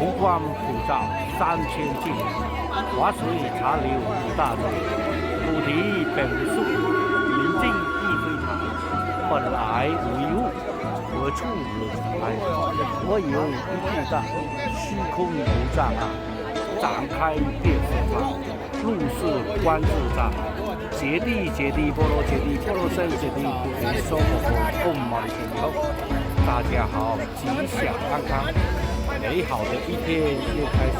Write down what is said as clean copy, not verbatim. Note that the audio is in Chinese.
湖光普照3000径，华水茶流5大洲，菩提本无树，明镜亦非台。本来无一物，何处惹尘埃？我有一地大，虚空无障碍，展开遍佛法，入是观自在。揭谛揭谛波罗揭谛波罗僧揭谛菩提娑婆诃。玛尼陀佛。大家好，吉祥安康，美好的一天又开始。